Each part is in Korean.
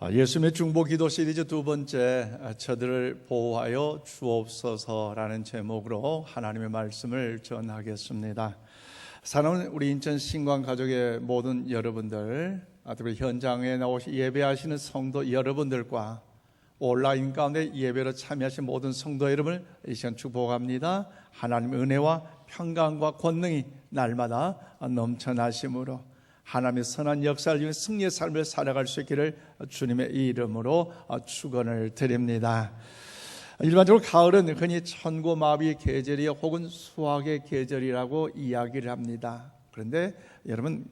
예수님의 중보기도 시리즈 두 번째, 저들을 보호하여 주옵소서라는 제목으로 하나님의 말씀을 전하겠습니다. 사랑하는 우리 인천 신광 가족의 모든 여러분들, 특히 현장에 나오시 예배하시는 성도 여러분들과 온라인 가운데 예배로 참여하신 모든 성도 여러분을 이 시간 축복합니다. 하나님의 은혜와 평강과 권능이 날마다 넘쳐나심으로 하나님의 선한 역사를 위해 승리의 삶을 살아갈 수 있기를 주님의 이름으로 축원을 드립니다. 일반적으로 가을은 흔히 천고마비의 계절이요 혹은 수확의 계절이라고 이야기를 합니다. 그런데 여러분,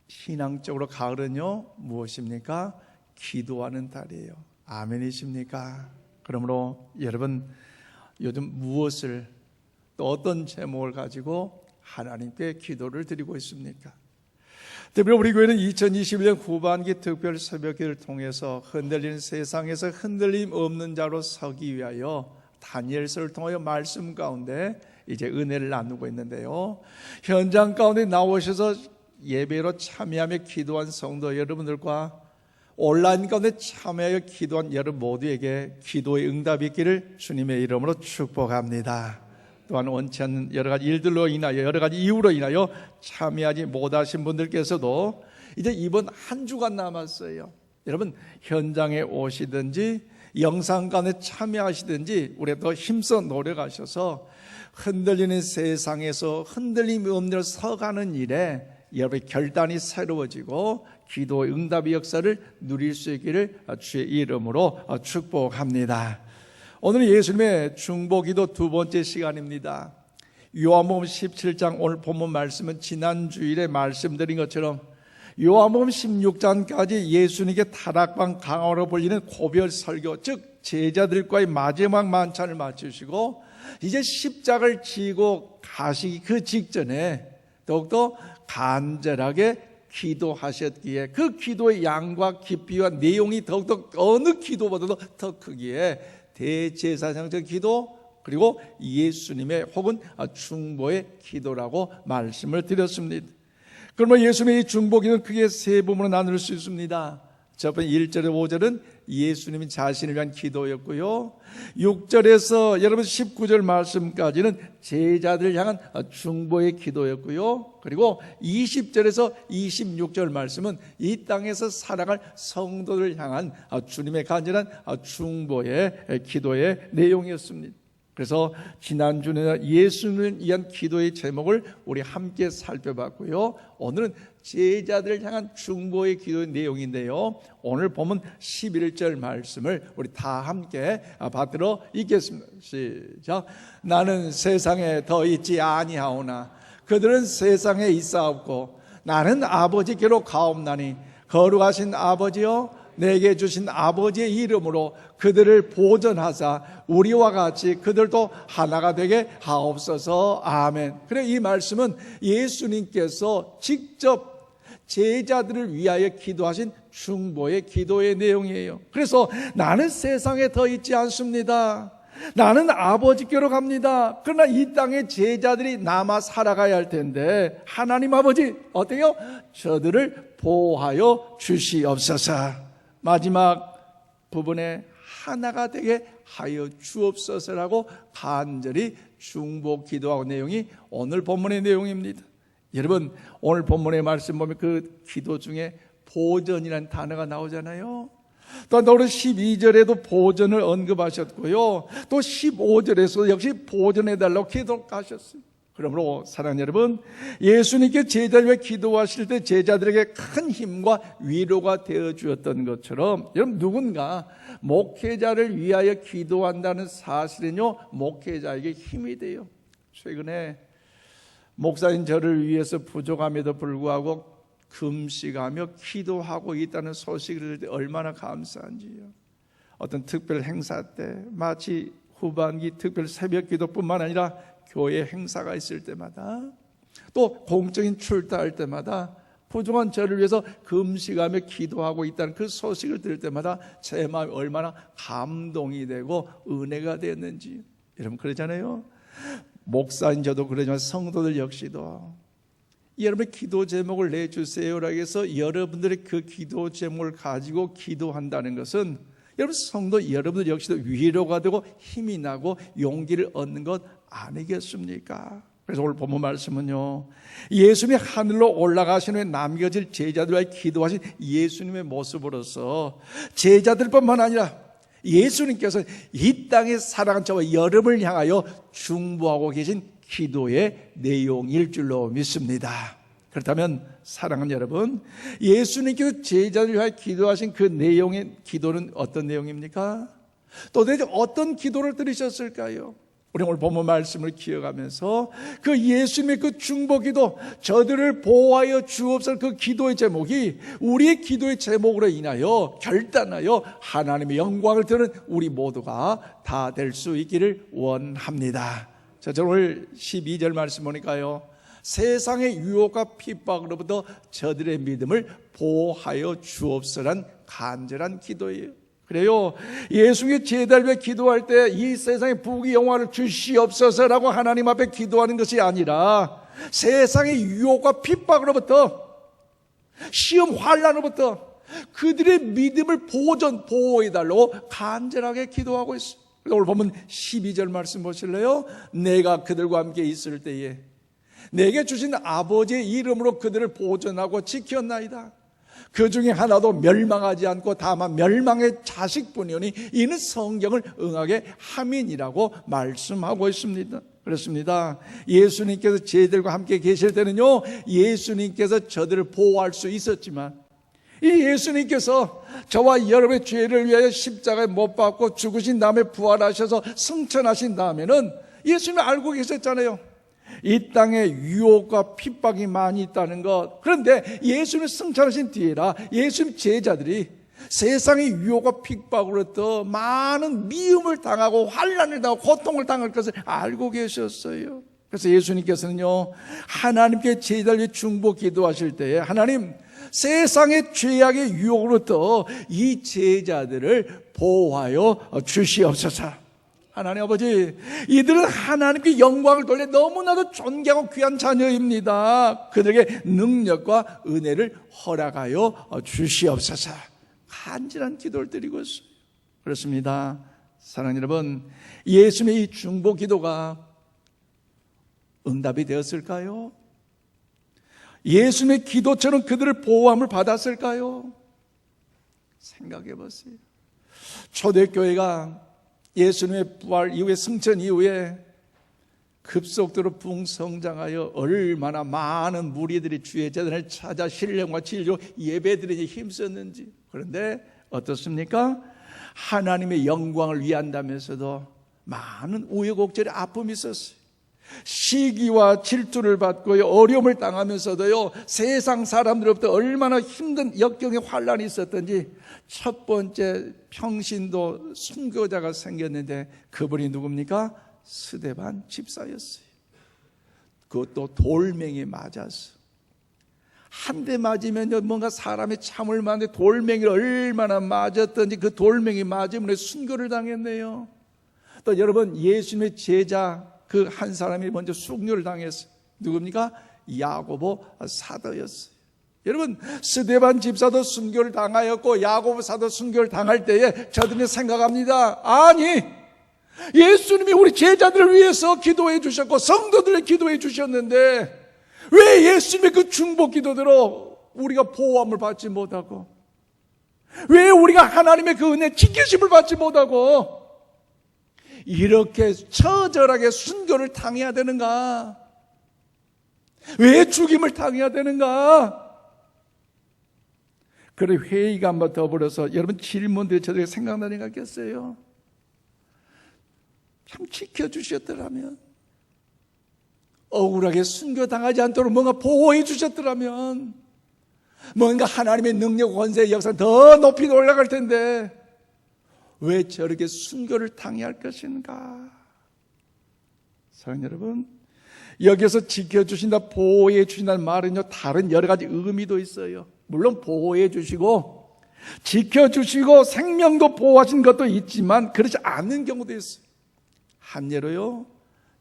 신앙적으로 가을은요 무엇입니까? 기도하는 달이에요. 아멘이십니까? 그러므로 여러분, 요즘 무엇을 또 어떤 제목을 가지고 하나님께 기도를 드리고 있습니까? 특별히 우리 교회는 2021년 후반기 특별 새벽기를 통해서 흔들리는 세상에서 흔들림 없는 자로 서기 위하여 다니엘서를 통하여 말씀 가운데 이제 은혜를 나누고 있는데요, 현장 가운데 나오셔서 예배로 참여하며 기도한 성도 여러분들과 온라인 가운데 참여하여 기도한 여러분 모두에게 기도의 응답이 있기를 주님의 이름으로 축복합니다. 또한 원치 않는 여러 가지 일들로 인하여, 여러 가지 이유로 인하여 참여하지 못하신 분들께서도 이제 이번 한 주간 남았어요. 여러분, 현장에 오시든지 영상 가운데 참여하시든지 우리가 더 힘써 노력하셔서 흔들리는 세상에서 흔들림이 없는 서가는 일에 여러분의 결단이 새로워지고 기도의 응답의 역사를 누릴 수 있기를 주의 이름으로 축복합니다. 오늘은 예수님의 중보기도 두 번째 시간입니다. 요한복음 17장 오늘 본문 말씀은 지난 주일에 말씀드린 것처럼 요한복음 16장까지 예수님께 다락방 강화로 불리는 고별 설교, 즉 제자들과의 마지막 만찬을 마치시고 이제 십자가를 지고 가시기 그 직전에 더욱더 간절하게 기도하셨기에 그 기도의 양과 깊이와 내용이 더욱더 어느 기도보다도 더 크기에 대제사장적 기도, 그리고 예수님의 혹은 중보의 기도라고 말씀을 드렸습니다. 그러면 예수님의 이 중보기는 크게 세 부분으로 나눌 수 있습니다. 첫 번째 1절에 5절은 예수님이 자신을 위한 기도였고요, 6절에서 여러분 19절 말씀까지는 제자들을 향한 중보의 기도였고요, 그리고 20절에서 26절 말씀은 이 땅에서 살아갈 성도를 향한 주님의 간절한 중보의 기도의 내용이었습니다. 그래서 지난주에는 예수님을 위한 기도의 제목을 우리 함께 살펴봤고요, 오늘은 제자들을 향한 중보의 기도의 내용인데요, 오늘 보면 11절 말씀을 우리 다 함께 받들어 읽겠습니다. 시작. 나는 세상에 더 있지 아니하오나 그들은 세상에 있사옵고 나는 아버지께로 가옵나니 거룩하신 아버지여, 내게 주신 아버지의 이름으로 그들을 보전하사 우리와 같이 그들도 하나가 되게 하옵소서. 아멘. 그래, 이 말씀은 예수님께서 직접 제자들을 위하여 기도하신 중보의 기도의 내용이에요. 그래서 나는 세상에 더 있지 않습니다. 나는 아버지께로 갑니다. 그러나 이 땅에 제자들이 남아 살아가야 할 텐데 하나님 아버지 어때요? 저들을 보호하여 주시옵소서. 마지막 부분에 하나가 되게 하여 주옵소서라고 간절히 중보 기도하고 내용이 오늘 본문의 내용입니다. 여러분, 오늘 본문의 말씀 보면 그 기도 중에 보전이라는 단어가 나오잖아요. 또 오늘 12절에도 보전을 언급하셨고요, 또 15절에서 역시 보전해달라고 기도하셨어요. 그러므로 사랑하는 여러분, 예수님께 제자를 위해 기도하실 때 제자들에게 큰 힘과 위로가 되어 주었던 것처럼 여러분, 누군가 목회자를 위하여 기도한다는 사실은요 목회자에게 힘이 돼요. 최근에 목사인 저를 위해서 부족함에도 불구하고 금식하며 기도하고 있다는 소식을 들을 때 얼마나 감사한지요. 어떤 특별 행사 때, 마치 후반기 특별 새벽 기도뿐만 아니라 교회 행사가 있을 때마다, 또 공적인 출타할 때마다 부족한 저를 위해서 금식하며 기도하고 있다는 그 소식을 들을 때마다 제 마음이 얼마나 감동이 되고 은혜가 되었는지. 여러분, 그러잖아요. 목사인 저도 그러지만 성도들 역시도 여러분의 기도 제목을 내주세요라고 해서 여러분들의 그 기도 제목을 가지고 기도한다는 것은 여러분 성도 여러분들 역시도 위로가 되고 힘이 나고 용기를 얻는 것 아니겠습니까? 그래서 오늘 본문 말씀은요, 예수님이 하늘로 올라가신 후에 남겨질 제자들과의 기도하신 예수님의 모습으로서 제자들뿐만 아니라 예수님께서 이 땅에 살아간 저와 여러분을 향하여 중보하고 계신 기도의 내용일 줄로 믿습니다. 그렇다면 사랑하는 여러분, 예수님께서 제자들을 위하여 기도하신 그 내용의 기도는 어떤 내용입니까? 도대체 어떤 기도를 들으셨을까요? 우리 오늘 본문 말씀을 기억하면서 그 예수님의 그 중보기도, 저들을 보호하여 주옵소서, 그 기도의 제목이 우리의 기도의 제목으로 인하여 결단하여 하나님의 영광을 드는 우리 모두가 다 될 수 있기를 원합니다. 자, 저는 오늘 12절 말씀 보니까요, 세상의 유혹과 핍박으로부터 저들의 믿음을 보호하여 주옵소서란 간절한 기도예요. 그래요, 예수님의 제자를 위해 기도할 때 이 세상의 부귀 영화를 주시옵소서라고 하나님 앞에 기도하는 것이 아니라 세상의 유혹과 핍박으로부터, 시험 환난으로부터 그들의 믿음을 보호해달라고 간절하게 기도하고 있어요. 오늘 보면 12절 말씀 보실래요? 내가 그들과 함께 있을 때에 내게 주신 아버지의 이름으로 그들을 보존하고 지켰나이다. 그 중에 하나도 멸망하지 않고 다만 멸망의 자식뿐이오니 이는 성경을 응하게 함이니라고 말씀하고 있습니다. 그렇습니다. 예수님께서 제자들과 함께 계실 때는요, 예수님께서 저들을 보호할 수 있었지만 이 예수님께서 저와 여러분의 죄를 위하여 십자가에 못 박고 죽으신 다음에 부활하셔서 승천하신 다음에는 예수님이 알고 계셨잖아요. 이 땅에 유혹과 핍박이 많이 있다는 것. 그런데 예수님 승천하신 뒤에라 예수님 제자들이 세상의 유혹과 핍박으로부터 많은 미움을 당하고 환난을 당하고 고통을 당할 것을 알고 계셨어요. 그래서 예수님께서는요, 하나님께 제자들 위해 중보 기도하실 때에 하나님, 세상의 죄악의 유혹으로부터 이 제자들을 보호하여 주시옵소서. 하나님 아버지, 이들은 하나님께 영광을 돌려 너무나도 존귀하고 귀한 자녀입니다. 그들에게 능력과 은혜를 허락하여 주시옵소서. 간절한 기도를 드리고 있어요. 그렇습니다. 사랑하는 여러분, 예수님의 이 중보 기도가 응답이 되었을까요? 예수님의 기도처럼 그들을 보호함을 받았을까요? 생각해 보세요. 초대교회가 예수님의 부활 이후에, 승천 이후에 급속도로 붕성장하여 얼마나 많은 무리들이 주의 재단을 찾아 신령과 진리로 예배드리니 힘썼는지. 그런데 어떻습니까? 하나님의 영광을 위한다면서도 많은 우여곡절의 아픔이 있었어요. 시기와 질투를 받고 어려움을 당하면서도요, 세상 사람들로부터 얼마나 힘든 역경의 환란이 있었던지. 첫 번째 평신도 순교자가 생겼는데 그분이 누굽니까? 스데반 집사였어요. 그것도 돌멩이에 맞아서. 한 대 맞으면 뭔가 사람이 참을 만한데 돌멩이를 얼마나 맞았던지 그 돌멩이 맞으면 순교를 당했네요. 또 여러분, 예수님의 제자 그 한 사람이 먼저 순교를 당했어요. 누굽니까? 야고보 사도였어요. 여러분, 스데반 집사도 순교를 당하였고 야고보 사도 순교를 당할 때에 저들은 생각합니다. 아니, 예수님이 우리 제자들을 위해서 기도해 주셨고 성도들을 기도해 주셨는데 왜 예수님의 그 중보 기도대로 우리가 보호함을 받지 못하고, 왜 우리가 하나님의 그 은혜 지키심을 받지 못하고 이렇게 처절하게 순교를 당해야 되는가? 왜 죽임을 당해야 되는가? 그래, 회의가 한번 더 벌어서 여러분 질문들이 저에게 생각나는 것 같겠어요? 참 지켜주셨더라면, 억울하게 순교당하지 않도록 뭔가 보호해 주셨더라면, 뭔가 하나님의 능력, 권세의 역사는 더 높이 올라갈 텐데 왜 저렇게 순교를 당해야 할 것인가? 사랑하는 여러분, 여기서 지켜주신다, 보호해 주신다는 말은요, 다른 여러 가지 의미도 있어요. 물론 보호해 주시고 지켜주시고 생명도 보호하신 것도 있지만 그렇지 않은 경우도 있어요. 한 예로요,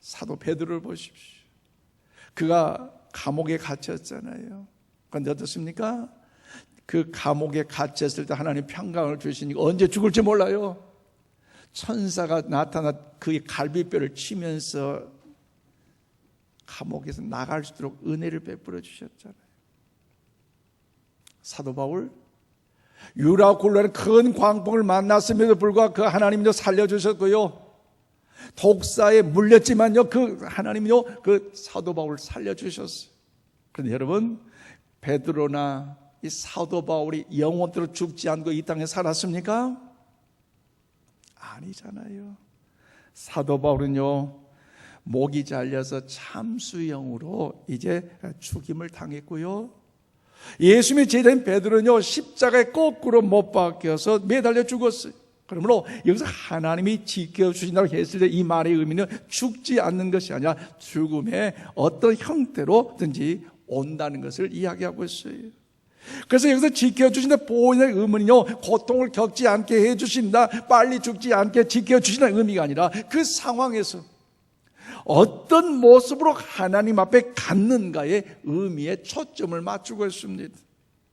사도 베드로를 보십시오. 그가 감옥에 갇혔잖아요. 그런데 어떻습니까? 그 감옥에 갇혔을 때 하나님 평강을 주시니까 언제 죽을지 몰라요. 천사가 나타나 그의 갈비뼈를 치면서 감옥에서 나갈 수 있도록 은혜를 베풀어 주셨잖아요. 사도 바울 유라 굴라는 큰 광풍을 만났음에도 불구하고 그 하나님도 살려주셨고요, 독사에 물렸지만요 그 하나님이요 그 사도 바울을 살려주셨어요. 그런데 여러분, 베드로나 이 사도 바울이 영원토록 죽지 않고 이 땅에 살았습니까? 아니잖아요. 사도 바울은요 목이 잘려서 참수형으로 이제 죽임을 당했고요, 예수님의 제자인 베드로는요 십자가에 거꾸로 못 박혀서 매달려 죽었어요. 그러므로 여기서 하나님이 지켜주신다고 했을 때 이 말의 의미는 죽지 않는 것이 아니라 죽음의 어떤 형태로든지 온다는 것을 이야기하고 있어요. 그래서 여기서 지켜주신다 보호의 의미는요 고통을 겪지 않게 해주신다, 빨리 죽지 않게 지켜주신다는 의미가 아니라 그 상황에서 어떤 모습으로 하나님 앞에 갔는가의 의미에 초점을 맞추고 있습니다.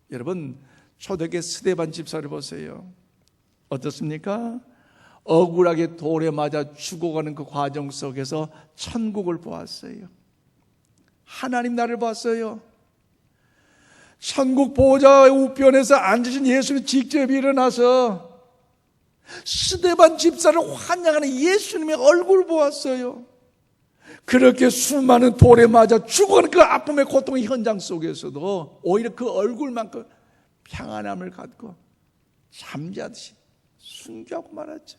여러분, 초대교회 스데반 집사를 보세요. 어떻습니까? 억울하게 돌에 맞아 죽어가는 그 과정 속에서 천국을 보았어요. 하나님 나를 봤어요. 천국 보좌의 우편에서 앉으신 예수님 직접 일어나서 스데반 집사를 환영하는 예수님의 얼굴을 보았어요. 그렇게 수많은 돌에 맞아 죽어가는 그 아픔의 고통의 현장 속에서도 오히려 그 얼굴만큼 평안함을 갖고 잠자듯이 순교하고 말았죠.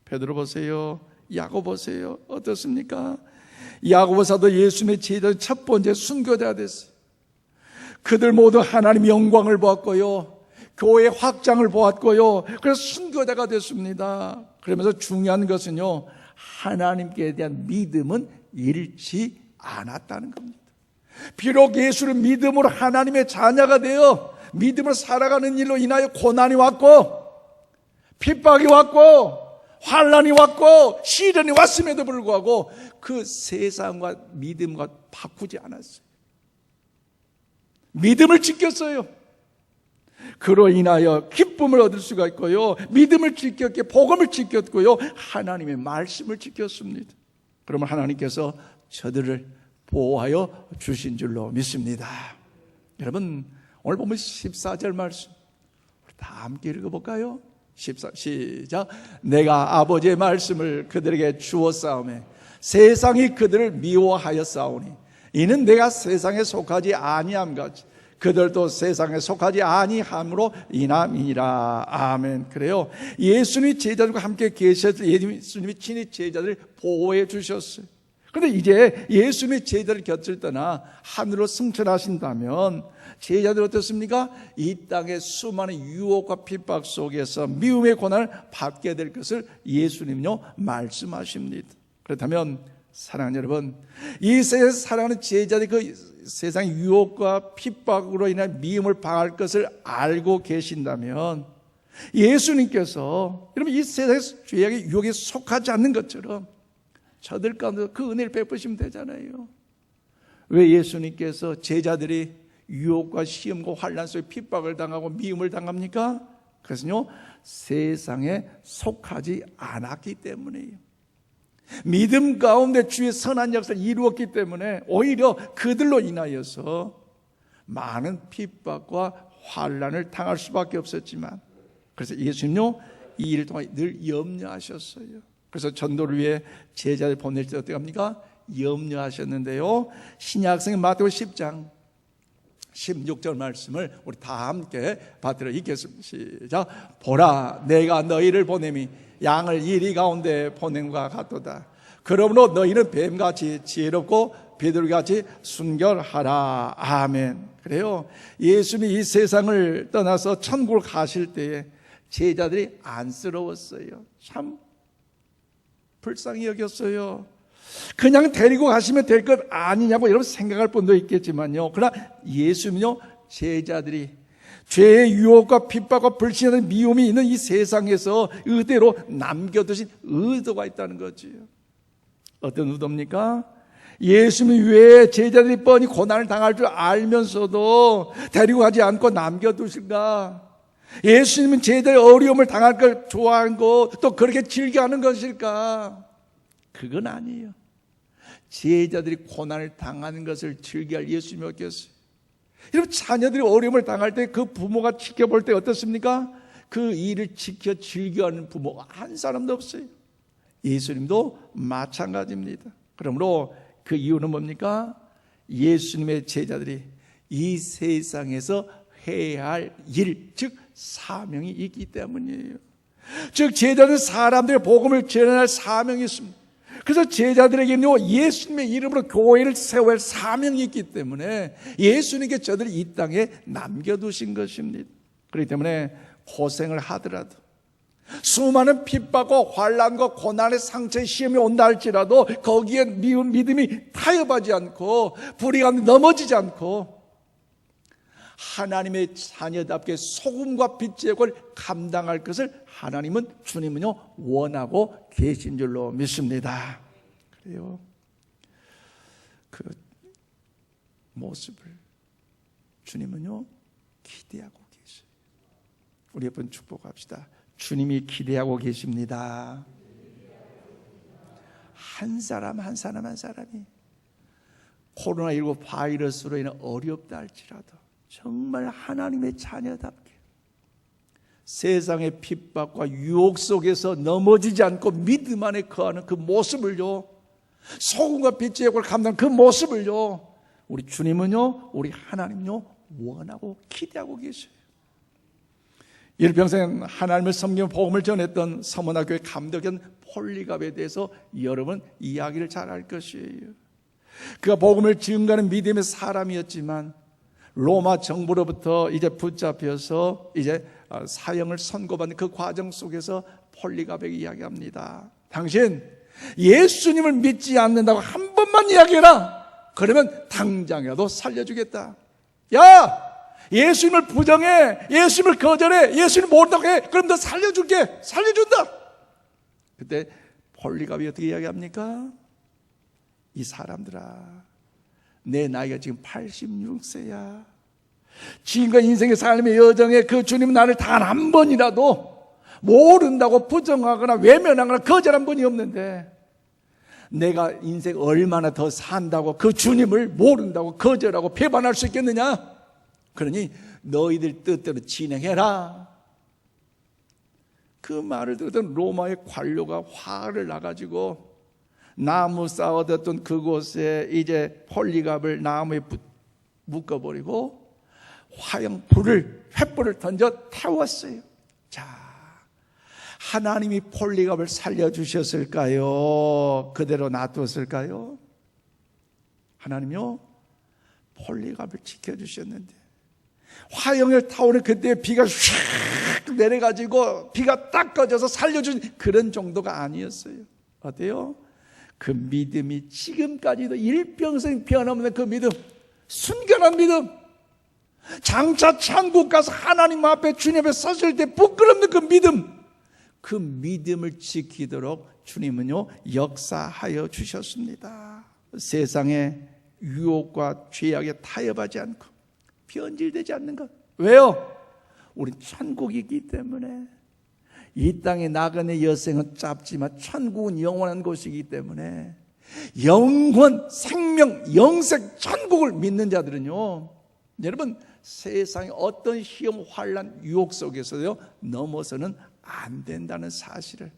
베드로 보세요, 야고보 보세요. 어떻습니까? 야고보 사도 예수님의 제자 첫 번째 순교자가 됐어요. 그들 모두 하나님의 영광을 보았고요, 교회 확장을 보았고요, 그래서 순교자가 됐습니다. 그러면서 중요한 것은요 하나님께 대한 믿음은 잃지 않았다는 겁니다. 비록 예수를 믿음으로 하나님의 자녀가 되어 믿음으로 살아가는 일로 인하여 고난이 왔고 핍박이 왔고 환난이 왔고 시련이 왔음에도 불구하고 그 세상과 믿음과 바꾸지 않았어요. 믿음을 지켰어요. 그로 인하여 기쁨을 얻을 수가 있고요, 믿음을 지켰기에 복음을 지켰고요, 하나님의 말씀을 지켰습니다. 그러면 하나님께서 저들을 보호하여 주신 줄로 믿습니다. 여러분, 오늘 보면 14절 말씀 우리 다 함께 읽어볼까요? 14, 시작. 내가 아버지의 말씀을 그들에게 주었사오매 세상이 그들을 미워하였사오니 이는 내가 세상에 속하지 아니함 같이 그들도 세상에 속하지 아니함으로 인함이니라. 아멘. 그래요, 예수님이 제자들과 함께 계셔서 예수님이 친히 제자들을 보호해 주셨어요. 그런데 이제 예수님이 제자를 곁을 떠나 하늘로 승천하신다면 제자들 어떻습니까? 이 땅의 수많은 유혹과 핍박 속에서 미움의 고난을 받게 될 것을 예수님요 말씀하십니다. 그렇다면 사랑하는 여러분, 이 세상에서 살아가는 제자들이 그 세상의 유혹과 핍박으로 인한 미움을 당할 것을 알고 계신다면 예수님께서 여러분 이 세상에서 죄악의 유혹에 속하지 않는 것처럼 저들 가운데 그 은혜를 베푸시면 되잖아요. 왜 예수님께서 제자들이 유혹과 시험과 환난 속에 핍박을 당하고 미움을 당합니까? 그것은요 세상에 속하지 않았기 때문이에요. 믿음 가운데 주의 선한 역사를 이루었기 때문에 오히려 그들로 인하여서 많은 핍박과 환난을 당할 수밖에 없었지만, 그래서 예수님요 이 일 동안 늘 염려하셨어요. 그래서 전도를 위해 제자를 보낼 때 어떻게 합니까? 염려하셨는데요, 신약성의 마태복음 10장 16절 말씀을 우리 다 함께 받들어 읽겠습니다. 시작. 보라, 내가 너희를 보냄이 양을 이리 가운데 보냄과 같도다. 그러므로 너희는 뱀같이 지혜롭고 비둘기같이 순결하라. 아멘. 그래요, 예수님이 이 세상을 떠나서 천국을 가실 때에 제자들이 안쓰러웠어요. 참 불쌍히 여겼어요. 그냥 데리고 가시면 될 것 아니냐고 여러분 생각할 분도 있겠지만요, 그러나 예수님은요 제자들이 죄의 유혹과 핍박과 불신하는 미움이 있는 이 세상에서 의대로 남겨두신 의도가 있다는 거지요. 어떤 의도입니까? 예수님이 왜 제자들이 뻔히 고난을 당할 줄 알면서도 데리고 가지 않고 남겨두실까? 예수님은 제자들이 어려움을 당할 걸 좋아하는 거, 또 그렇게 즐겨하는 것일까? 그건 아니에요. 제자들이 고난을 당하는 것을 즐겨할 예수님이 없겠어요? 여러분, 자녀들이 어려움을 당할 때 그 부모가 지켜볼 때 어떻습니까? 그 일을 지켜 즐겨하는 부모가 한 사람도 없어요. 예수님도 마찬가지입니다. 그러므로 그 이유는 뭡니까? 예수님의 제자들이 이 세상에서 해야 할 일, 즉 사명이 있기 때문이에요. 즉 제자들은 사람들의 복음을 전할 사명이 있습니다. 그래서 제자들에게는요, 예수님의 이름으로 교회를 세워야 할 사명이 있기 때문에 예수님께 저들이 이 땅에 남겨두신 것입니다. 그렇기 때문에 고생을 하더라도, 수많은 핍박과 환난과 고난의 상처의 시험이 온다 할지라도 거기에 믿음이 타협하지 않고 불의가 넘어지지 않고 하나님의 자녀답게 소금과 빛의 역을 감당할 것을 하나님은, 주님은요, 원하고 계신 줄로 믿습니다. 그래요. 그 모습을 주님은요, 기대하고 계셔요. 우리 한번 축복합시다. 주님이 기대하고 계십니다. 한 사람 한 사람이 코로나19 바이러스로 인해 어렵다 할지라도 정말 하나님의 자녀답게 세상의 핍박과 유혹 속에서 넘어지지 않고 믿음 안에 거하는 그 모습을요, 소금과 빛의 역을 감당하는 그 모습을요, 우리 주님은요, 우리 하나님은요, 원하고 기대하고 계셔요. 일평생 하나님을 섬기며 복음을 전했던 서문화교회 감독인 폴리갑에 대해서 여러분 이야기를 잘 알 것이에요. 그가 복음을 증거하는 믿음의 사람이었지만 로마 정부로부터 이제 붙잡혀서 이제 사형을 선고받는 그 과정 속에서 폴리갑에게 이야기합니다. 당신 예수님을 믿지 않는다고 한 번만 이야기해라. 그러면 당장이라도 살려주겠다. 야! 예수님을 부정해, 예수님을 거절해, 예수님 모른다고 해, 그럼 너 살려줄게, 살려준다. 그때 폴리갑이 어떻게 이야기합니까? 이 사람들아, 내 나이가 지금 86세야. 지금까지 인생의 삶의 여정에 그 주님은 나를 단 한 번이라도 모른다고 부정하거나 외면하거나 거절한 번이 없는데, 내가 인생 얼마나 더 산다고 그 주님을 모른다고 거절하고 배반할 수 있겠느냐? 그러니 너희들 뜻대로 진행해라. 그 말을 듣던 로마의 관료가 화를 나가지고 나무 쌓아뒀던 그곳에 이제 폴리갑을 나무에 묶어버리고 화형 횃불을 던져 태웠어요. 자, 하나님이 폴리갑을 살려주셨을까요? 그대로 놔두었을까요? 하나님이요, 폴리갑을 지켜주셨는데 화형을 타오는 그때 비가 휙 내려가지고 비가 딱 꺼져서 살려준 그런 정도가 아니었어요. 어때요? 그 믿음이 지금까지도 일평생 변함없는 그 믿음, 순결한 믿음, 장차 천국 가서 하나님 앞에 주님 앞에 섰을 때 부끄럽는 그 믿음, 그 믿음을 지키도록 주님은요 역사하여 주셨습니다. 세상의 유혹과 죄악에 타협하지 않고 변질되지 않는 것. 왜요? 우린 천국이 있기 때문에. 이 땅의 나그네 여생은 짧지만 천국은 영원한 곳이기 때문에 영원, 생명, 영생, 천국을 믿는 자들은요, 여러분 세상의 어떤 시험, 환난, 유혹 속에서요 넘어서는 안 된다는 사실을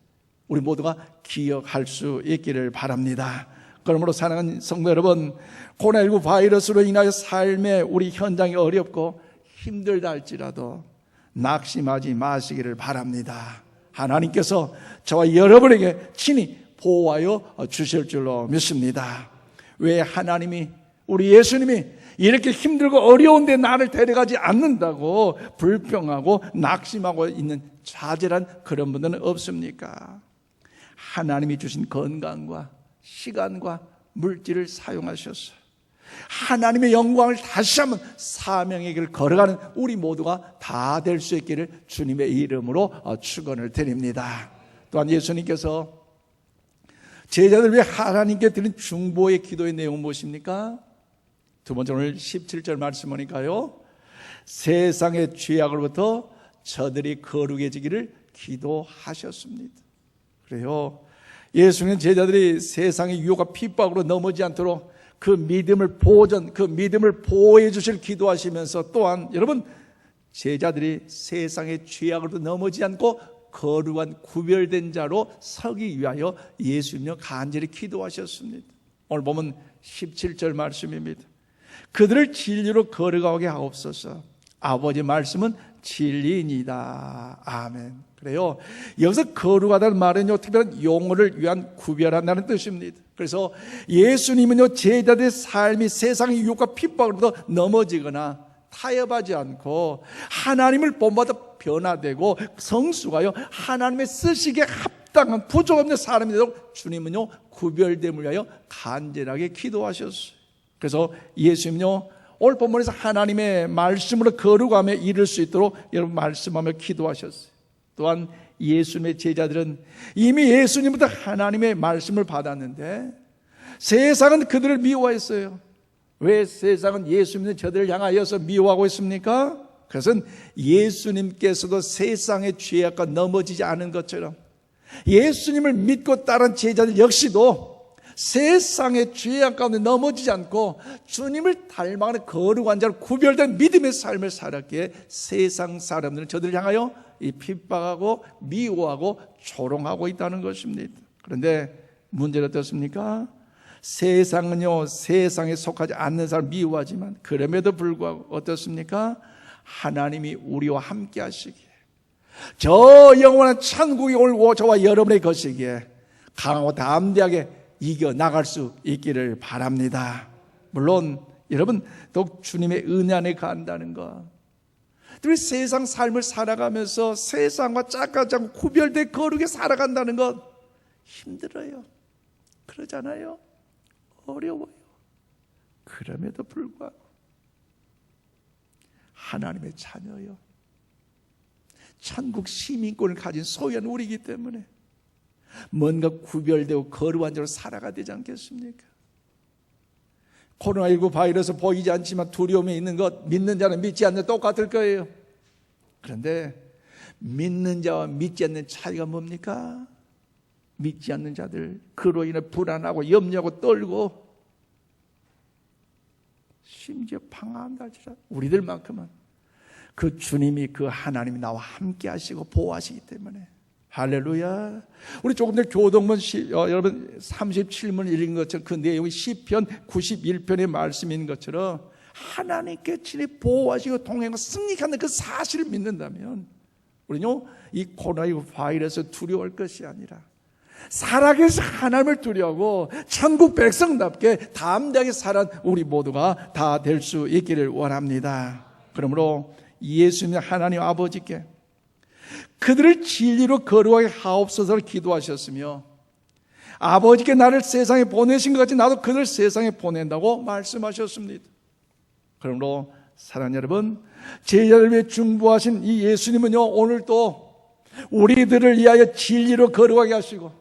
우리 모두가 기억할 수 있기를 바랍니다. 그러므로 사랑하는 성도 여러분, 코로나19 바이러스로 인하여 삶의 우리 현장이 어렵고 힘들다 할지라도 낙심하지 마시기를 바랍니다. 하나님께서 저와 여러분에게 친히 보호하여 주실 줄로 믿습니다. 왜 하나님이, 우리 예수님이 이렇게 힘들고 어려운데 나를 데려가지 않는다고 불평하고 낙심하고 있는 좌절한 그런 분들은 없습니까? 하나님이 주신 건강과 시간과 물질을 사용하셔서 하나님의 영광을 다시 한번 사명의 길을 걸어가는 우리 모두가 다 될 수 있기를 주님의 이름으로 축원을 드립니다. 또한 예수님께서 제자들 위해 하나님께 드린 중보의 기도의 내용은 무엇입니까? 두 번째, 오늘 17절 말씀 보니까요, 세상의 죄악으로부터 저들이 거룩해지기를 기도하셨습니다. 그래요, 예수님 제자들이 세상의 유혹과 핍박으로 넘어지지 않도록 그 믿음을 보호해 주실 기도하시면서, 또한 여러분, 제자들이 세상의 죄악으로도 넘어지지 않고 거룩한 구별된 자로 서기 위하여 예수님여 간절히 기도하셨습니다. 오늘 보면 17절 말씀입니다. 그들을 진리로 거룩하게 하옵소서. 아버지 말씀은 진리이니다. 아멘. 그래요, 여기서 거룩하다는 말은요, 특별한 용어를 위한 구별한다는 뜻입니다. 그래서 예수님은요, 제자들의 삶이 세상의 유혹과 핍박으로부터 넘어지거나 타협하지 않고 하나님을 본받아 변화되고 성수가요, 하나님의 쓰시기에 합당한 부족 없는 사람이 되도록 주님은요, 구별됨을 위하여 간절하게 기도하셨어요. 그래서 예수님은요, 오늘 본문에서 하나님의 말씀으로 거룩함에 이를 수 있도록 여러분 말씀하며 기도하셨어요. 또한 예수님의 제자들은 이미 예수님부터 하나님의 말씀을 받았는데 세상은 그들을 미워했어요. 왜 세상은 예수님의 저들을 향하여서 미워하고 있습니까? 그것은 예수님께서도 세상의 죄악과 넘어지지 않은 것처럼 예수님을 믿고 따른 제자들 역시도 세상의 죄악 가운데 넘어지지 않고 주님을 닮아가는 거룩한 자로 구별된 믿음의 삶을 살았기에 세상 사람들은 저들을 향하여 이 핍박하고 미워하고 조롱하고 있다는 것입니다. 그런데 문제는 어떻습니까? 세상은요, 세상에 속하지 않는 사람 미워하지만 그럼에도 불구하고 어떻습니까? 하나님이 우리와 함께 하시기에, 저 영원한 천국이 오늘 저와 여러분의 것이기에 강하고 담대하게 이겨나갈 수 있기를 바랍니다. 물론 여러분, 더욱 주님의 은혜 안에 간다는 것, 우리 세상 삶을 살아가면서 세상과 짝같지 않고 구별된 거룩에 살아간다는 것 힘들어요. 그러잖아요. 어려워요. 그럼에도 불구하고 하나님의 자녀요, 천국 시민권을 가진 소유한 우리이기 때문에 뭔가 구별되고 거룩한 자로 살아가야 되지 않겠습니까? 코로나19 바이러스 보이지 않지만 두려움이 있는 것, 믿는 자는 믿지 않는 똑같을 거예요. 그런데 믿는 자와 믿지 않는 차이가 뭡니까? 믿지 않는 자들, 그로 인해 불안하고 염려하고 떨고 심지어 방황한다 할지라도 우리들만큼은 그 주님이, 그 하나님이 나와 함께 하시고 보호하시기 때문에, 할렐루야. 우리 조금 전에 교동문 여러분 37문 읽은 것처럼 그 내용이 시편 91편의 말씀인 것처럼 하나님께 친히 보호하시고 동행하고 승리하는 그 사실을 믿는다면 우리는요, 이 코로나19 바이러스 두려워할 것이 아니라 살아계신 하나님을 두려워하고 천국 백성답게 담대하게 살아 우리 모두가 다 될 수 있기를 원합니다. 그러므로 예수님 하나님 아버지께 그들을 진리로 거룩하게 하옵소서를 기도하셨으며, 아버지께 나를 세상에 보내신 것 같이 나도 그들을 세상에 보낸다고 말씀하셨습니다. 그러므로 사랑하는 여러분, 제자를 위해 중보하신 이 예수님은요, 오늘도 우리들을 위하여 진리로 거룩하게 하시고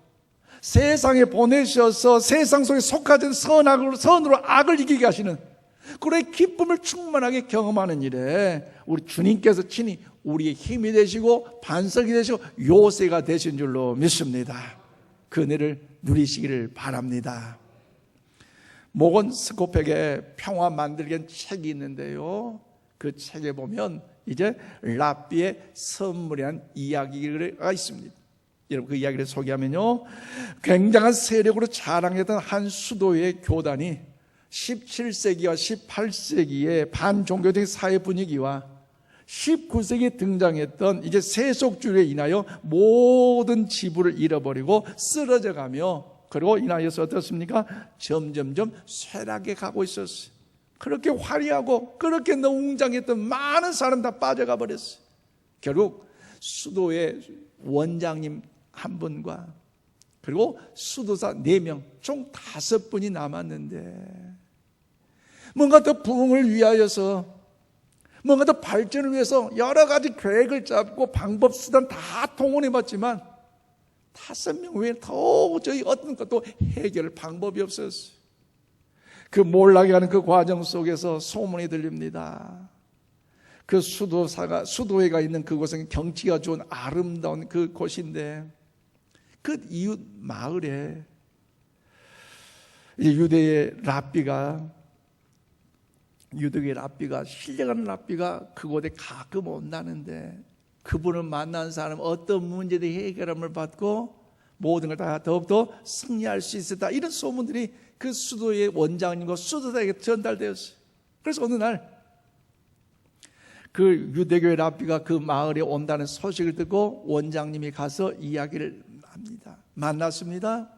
세상에 보내셔서 세상 속에 속하던 선으로 악을 이기게 하시는 그의 기쁨을 충만하게 경험하는 일에 우리 주님께서 친히 우리의 힘이 되시고 반석이 되시고 요새가 되신 줄로 믿습니다. 그 은혜를 누리시기를 바랍니다. 모건 스코펙의 평화 만들기엔 책이 있는데요, 그 책에 보면 이제 랍비의 선물이라는 이야기가 있습니다. 여러분, 그 이야기를 소개하면요, 굉장한 세력으로 자랑했던 한 수도의 교단이 17세기와 18세기의 반종교적인 사회 분위기와 19세기에 등장했던 이제 세속주의에 인하여 모든 지부를 잃어버리고 쓰러져 가며, 그리고 인하여서 어떻습니까? 점점점 쇠락에 가고 있었어요. 그렇게 화려하고 그렇게 너무 웅장했던 많은 사람 다 빠져가 버렸어요. 결국 수도의 원장님 한 분과 그리고 수도사 4명, 총 5분이 남았는데 뭔가 더 부흥을 위하여서, 뭔가 더 발전을 위해서 여러 가지 계획을 잡고 방법 수단 다 동원해 봤지만 5명 외에 도저히 어떤 것도 해결 방법이 없었어요. 그 몰락해 가는 그 과정 속에서 소문이 들립니다. 그 수도회가 있는 그곳은 경치가 좋은 아름다운 그 곳인데, 그 이웃 마을에 유대의 랍비가 신령한 랍비가 그곳에 가끔 온다는데, 그분을 만난 사람 어떤 문제도 해결함을 받고 모든 걸 다 더욱더 승리할 수 있었다, 이런 소문들이 그 수도의 원장님과 수도사에게 전달되었어요. 그래서 어느 날 그 유대교의 랍비가 그 마을에 온다는 소식을 듣고 원장님이 가서 이야기를 합니다. 만났습니다.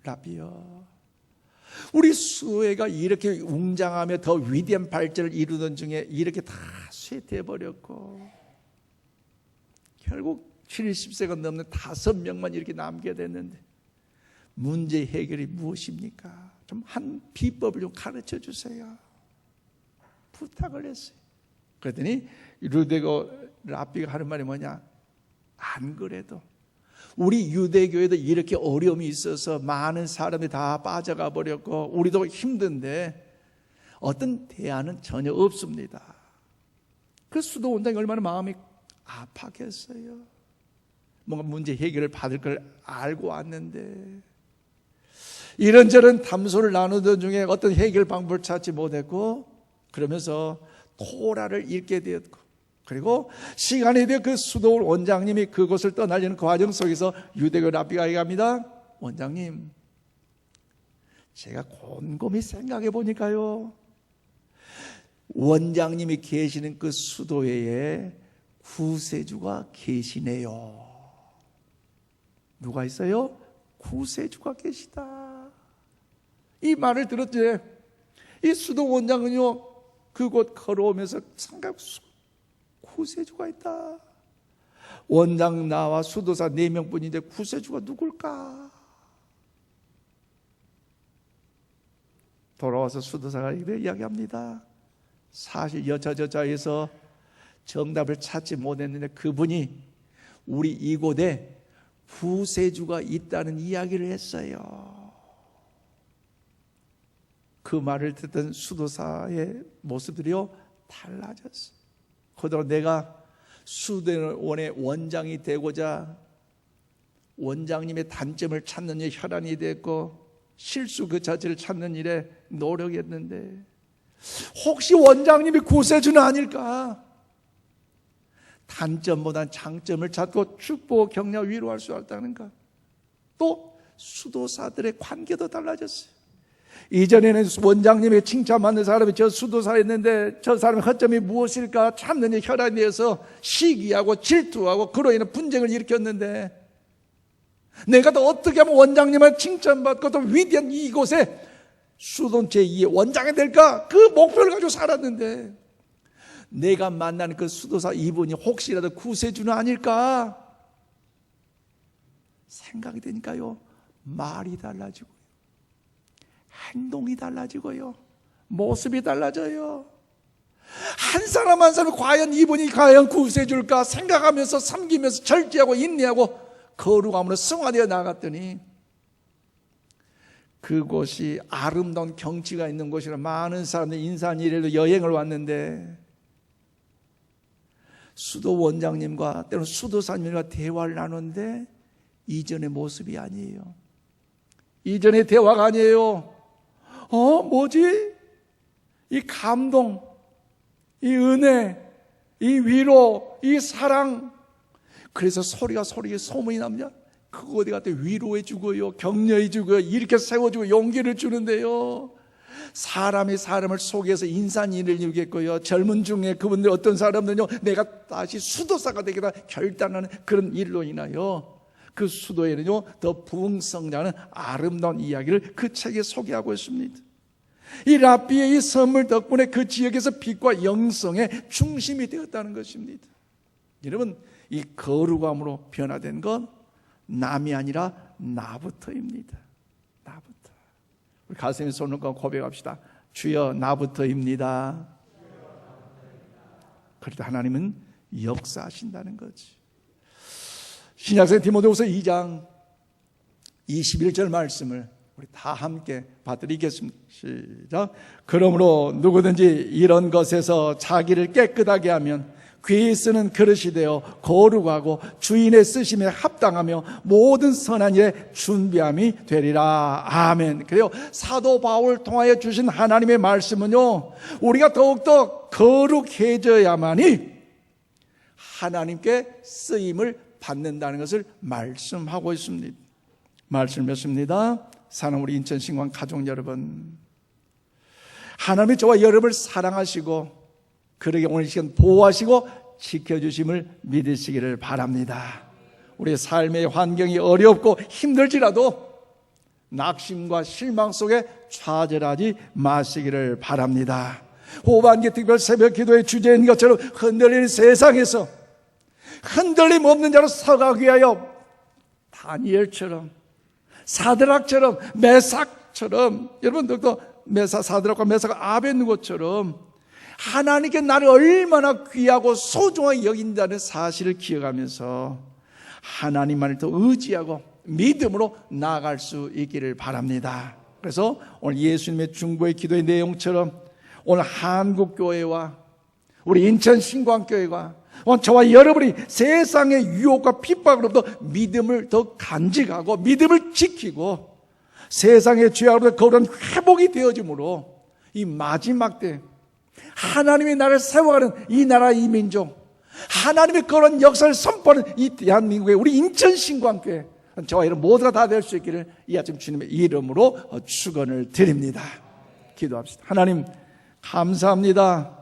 랍비요, 우리 수도회가 이렇게 웅장하며 더 위대한 발전을 이루던 중에 이렇게 다 쇠퇴해버렸고, 결국 70세가 넘는 5명만 이렇게 남게 됐는데 문제 해결이 무엇입니까? 좀 한 비법을 좀 가르쳐 주세요, 부탁을 했어요. 그랬더니 유대교 랍비가 하는 말이 뭐냐? 안 그래도 우리 유대교에도 이렇게 어려움이 있어서 많은 사람이 다 빠져가 버렸고 우리도 힘든데 어떤 대안은 전혀 없습니다. 그 수도 원장이 얼마나 마음이 아팠겠어요. 뭔가 문제 해결을 받을 걸 알고 왔는데 이런저런 담소를 나누던 중에 어떤 해결 방법을 찾지 못했고, 그러면서 토라를 읽게 되었고, 그리고 시간이 되어 그 수도 원장님이 그곳을 떠나려는 과정 속에서 유대교 랍비가 얘기합니다. 원장님, 제가 곰곰이 생각해 보니까요, 원장님이 계시는 그 수도회에 구세주가 계시네요. 누가 있어요? 구세주가 계시다. 이 말을 들었지. 이 수도 원장은요, 그곳 걸어오면서 생각, 구세주가 있다. 원장 나와 수도사 4명뿐인데 구세주가 누굴까? 돌아와서 수도사가 이렇게 이야기합니다. 사실 여차저차해서 정답을 찾지 못했는데 그분이 우리 이곳에 구세주가 있다는 이야기를 했어요. 그 말을 듣던 수도사의 모습들이요, 달라졌어요. 그동안 내가 수도원의 원장이 되고자 원장님의 단점을 찾는 일에 혈안이 됐고 실수 그 자체를 찾는 일에 노력했는데 혹시 원장님이 구세주는 아닐까? 단점보다는 장점을 찾고 축복, 격려, 위로할 수 있다는가? 또 수도사들의 관계도 달라졌어요. 이전에는 원장님의 칭찬받는 사람이 저 수도사였는데 저 사람의 허점이 무엇일까 찾는 데 혈안이 되어서 시기하고 질투하고 그로 인해 분쟁을 일으켰는데, 내가 또 어떻게 하면 원장님을 칭찬받고 또 위대한 이곳에 수도 제2의 원장이 될까, 그 목표를 가지고 살았는데 내가 만나는 그 수도사 이분이 혹시라도 구세주는 아닐까 생각이 되니까요, 말이 달라지고 행동이 달라지고요, 모습이 달라져요. 한 사람 한 사람이 과연 이분이 과연 구세주일까 생각하면서 섬기면서 절제하고 인내하고 거룩함으로 승화되어 나갔더니 그곳이 아름다운 경치가 있는 곳이라 많은 사람들이 인산이래로 여행을 왔는데 수도 원장님과 때로는 수도사님과 대화를 나누는데 이전의 모습이 아니에요. 이전의 대화가 아니에요. 뭐지? 이 감동, 이 은혜, 이 위로, 이 사랑. 그래서 소리가 소문이 납니다. 그곳에 갔다 위로해 주고요, 격려해 주고요, 이렇게 세워주고 용기를 주는데요, 사람이 사람을 속여서 인산인을 이루겠고요, 젊은 중에 그분들 어떤 사람들은요, 내가 다시 수도사가 되겠다 결단하는 그런 일로 인하여 그 수도에는요 더 부흥성장하는 아름다운 이야기를 그 책에 소개하고 있습니다. 이 랍비의 이 선물 덕분에 그 지역에서 빛과 영성의 중심이 되었다는 것입니다. 여러분, 이 거룩함으로 변화된 건 남이 아니라 나부터입니다. 나부터. 우리 가슴에 손을 얹고 고백합시다. 주여, 나부터입니다. 그래도 하나님은 역사하신다는 거지. 신약성 디모데후서 2장 21절 말씀을 우리 다 함께 받드리겠습니다. 시작. 그러므로 누구든지 이런 것에서 자기를 깨끗하게 하면 귀에 쓰는 그릇이 되어 거룩하고 주인의 쓰심에 합당하며 모든 선한 일에 준비함이 되리라. 아멘. 그래요. 사도 바울 통하여 주신 하나님의 말씀은요, 우리가 더욱더 거룩해져야만이 하나님께 쓰임을 받는다는 것을 말씀하고 있습니다. 말씀 맺습니다. 사랑하는 우리 인천신광 가족 여러분, 하나님이 저와 여러분을 사랑하시고 그러게 오늘 시간 보호하시고 지켜주심을 믿으시기를 바랍니다. 우리의 삶의 환경이 어렵고 힘들지라도 낙심과 실망 속에 좌절하지 마시기를 바랍니다. 후반기 특별 새벽 기도의 주제인 것처럼 흔들리는 세상에서 흔들림 없는 자로 서가기 위하여 다니엘처럼, 사드락처럼, 메삭처럼, 여러분들도 사드락과 메삭과 아벳느고처럼 하나님께 나를 얼마나 귀하고 소중하게 여긴다는 사실을 기억하면서 하나님만을 더 의지하고 믿음으로 나아갈 수 있기를 바랍니다. 그래서 오늘 예수님의 중보의 기도의 내용처럼 오늘 한국교회와 우리 인천신광교회가 저와 여러분이 세상의 유혹과 핍박으로부터 믿음을 더 간직하고 믿음을 지키고 세상의 죄악으로부터 거룩한 회복이 되어짐으로 이 마지막 때 하나님의 나라를 세워가는 이 나라 이 민족, 하나님의 그런 역사를 선포하는 이 대한민국의 우리 인천신광교회, 저와 여러분 모두가 다 될 수 있기를 이 아침 주님의 이름으로 축원을 드립니다. 기도합시다. 하나님 감사합니다.